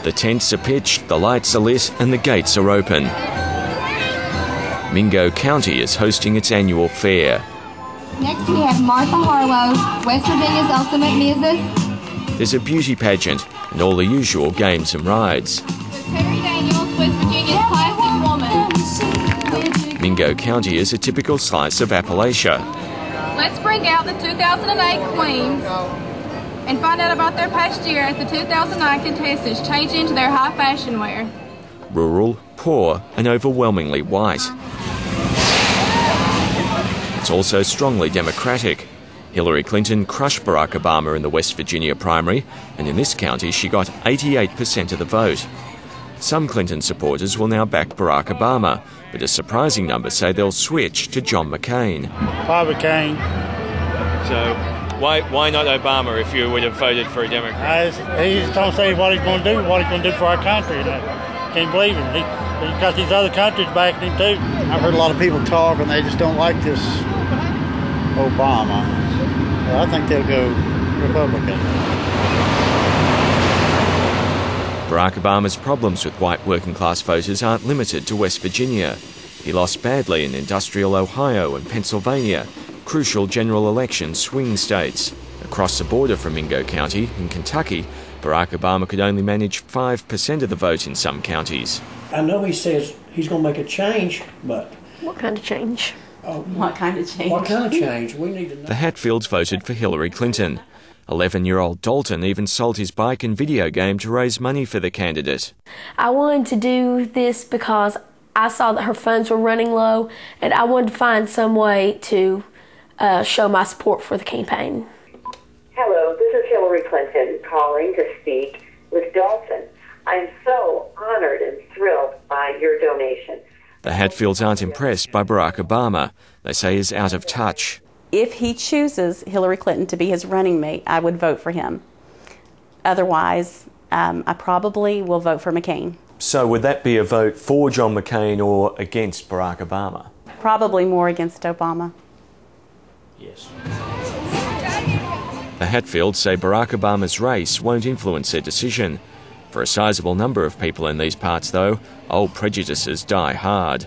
The tents are pitched, the lights are lit and the gates are open. Mingo County is hosting its annual fair. Next we have Martha Harlow, West Virginia's ultimate muses. There's a beauty pageant and all the usual games and rides. Terry Daniels, West Virginia's classic woman. Mingo County is a typical slice of Appalachia. Let's bring out the 2008 Queens and find out about their past year as the 2009 contestants change into their high fashion wear. Rural, poor and overwhelmingly white. It's also strongly Democratic. Hillary Clinton crushed Barack Obama in the West Virginia primary, and in this county she got 88% of the vote. Some Clinton supporters will now back Barack Obama, but a surprising number say they'll switch to John McCain. McCain. So why not Obama if you would have voted for a Democrat? He just don't say what he's going to do, for our country. And I can't believe him. Because these other countries backing him too. I've heard a lot of people talk and they just don't like this Obama. Well, I think they'll go Republican. Barack Obama's problems with white working-class voters aren't limited to West Virginia. He lost badly in industrial Ohio and Pennsylvania, crucial general election swing states. Across the border from Mingo County, in Kentucky, Barack Obama could only manage 5% of the vote in some counties. I know he says he's going to make a change, but... What kind of change? What kind of change? What kind of change? We need to know. The Hatfields voted for Hillary Clinton. 11-year-old Dalton even sold his bike and video game to raise money for the candidate. I wanted to do this because I saw that her funds were running low, and I wanted to find some way to show my support for the campaign. Hello, this is Hillary Clinton calling to speak with Dalton. I am so honored and thrilled by your donation. The Hatfields aren't impressed by Barack Obama. They say he's out of touch. If he chooses Hillary Clinton to be his running mate, I would vote for him. Otherwise, I probably will vote for McCain. So would that be a vote for John McCain or against Barack Obama? Probably more against Obama. Yes. The Hatfields say Barack Obama's race won't influence their decision. For a sizable number of people in these parts, though, old prejudices die hard.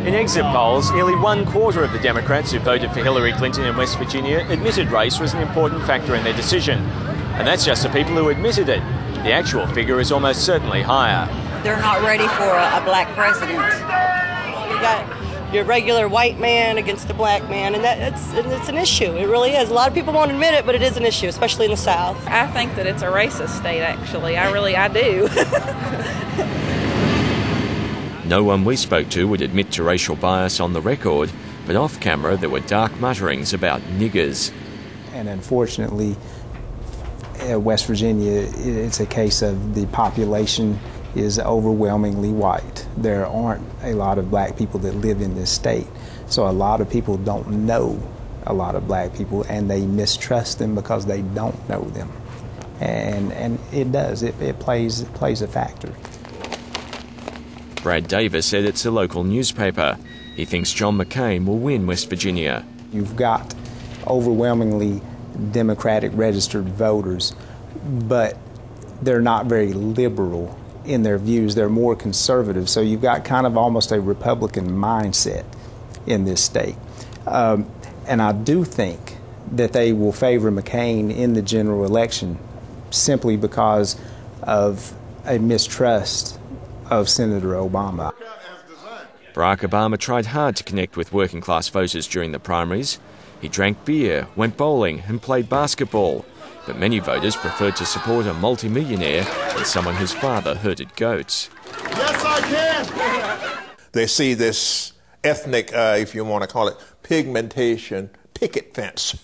In exit polls, nearly 1/4 of the Democrats who voted for Hillary Clinton in West Virginia admitted race was an important factor in their decision. And that's just the people who admitted it. The actual figure is almost certainly higher. They're not ready for a black president. You got your regular white man against the black man, and it's an issue. It really is. A lot of people won't admit it, but it is an issue, especially in the South. I think that it's a racist state, actually. I do. No one we spoke to would admit to racial bias on the record, but off camera there were dark mutterings about niggers. And unfortunately, West Virginia, it's a case of the population is overwhelmingly white. There aren't a lot of black people that live in this state. So a lot of people don't know a lot of black people, and they mistrust them because they don't know them. And it does. It plays a factor. Brad Davis said it's a local newspaper. He thinks John McCain will win West Virginia. You've got overwhelmingly Democratic registered voters, but they're not very liberal in their views. They're more conservative. So you've got kind of almost a Republican mindset in this state. And I do think that they will favor McCain in the general election simply because of a mistrust of Senator Obama. Barack Obama tried hard to connect with working-class voters during the primaries. He drank beer, went bowling and played basketball. But many voters preferred to support a multimillionaire than someone whose father herded goats. Yes, I can! They see this ethnic, if you want to call it, pigmentation picket fence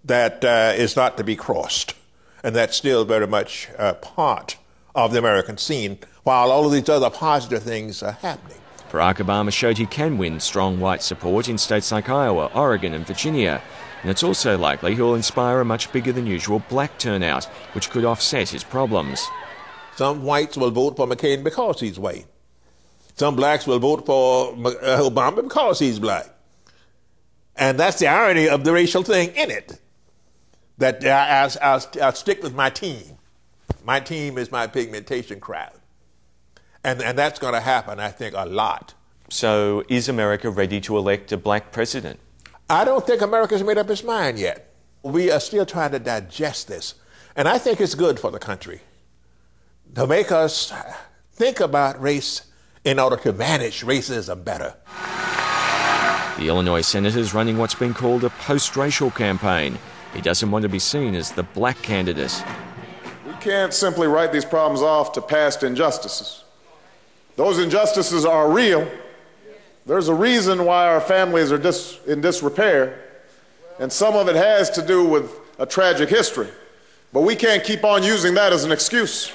that is not to be crossed. And that's still very much part of the American scene, while all of these other positive things are happening. Barack Obama showed he can win strong white support in states like Iowa, Oregon and Virginia. And it's also likely he'll inspire a much bigger than usual black turnout, which could offset his problems. Some whites will vote for McCain because he's white. Some blacks will vote for Obama because he's black. And that's the irony of the racial thing in it, that I'll stick with my team. My team is my pigmentation crowd. And that's going to happen, I think, a lot. So is America ready to elect a black president? I don't think America's made up its mind yet. We are still trying to digest this. And I think it's good for the country to make us think about race in order to manage racism better. The Illinois senator's running what's been called a post-racial campaign. He doesn't want to be seen as the black candidate. We can't simply write these problems off to past injustices. Those injustices are real. There's a reason why our families are in disrepair, and some of it has to do with a tragic history. But we can't keep on using that as an excuse.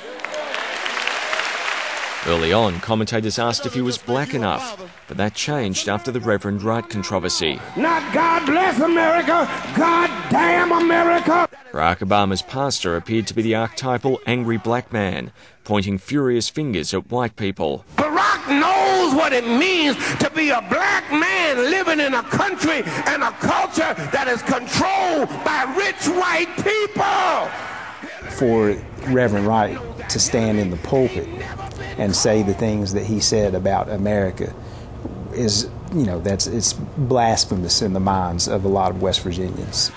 Early on, commentators asked if he was black enough, but that changed after the Reverend Wright controversy. Not God bless America, God damn America! Barack Obama's pastor appeared to be the archetypal angry black man, pointing furious fingers at white people. Barack knows what it means to be a black man living in a country and a culture that is controlled by rich white people. For Reverend Wright to stand in the pulpit and say the things that he said about America is, it's blasphemous in the minds of a lot of West Virginians.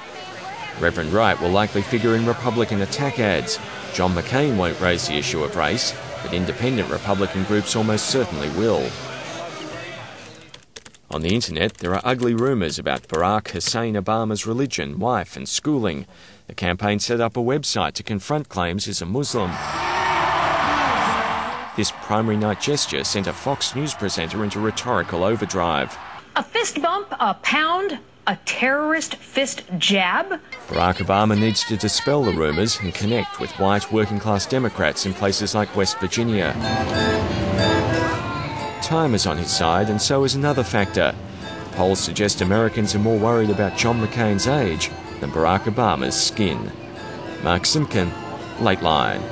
Reverend Wright will likely figure in Republican attack ads. John McCain won't raise the issue of race, but independent Republican groups almost certainly will. On the internet, there are ugly rumours about Barack Hussein Obama's religion, wife and schooling. The campaign set up a website to confront claims he's a Muslim. This primary night gesture sent a Fox News presenter into rhetorical overdrive. A fist bump, a pound, a terrorist fist jab? Barack Obama needs to dispel the rumours and connect with white working-class Democrats in places like West Virginia. Time is on his side, and so is another factor. Polls suggest Americans are more worried about John McCain's age than Barack Obama's skin. Mark Simkin, Late Line.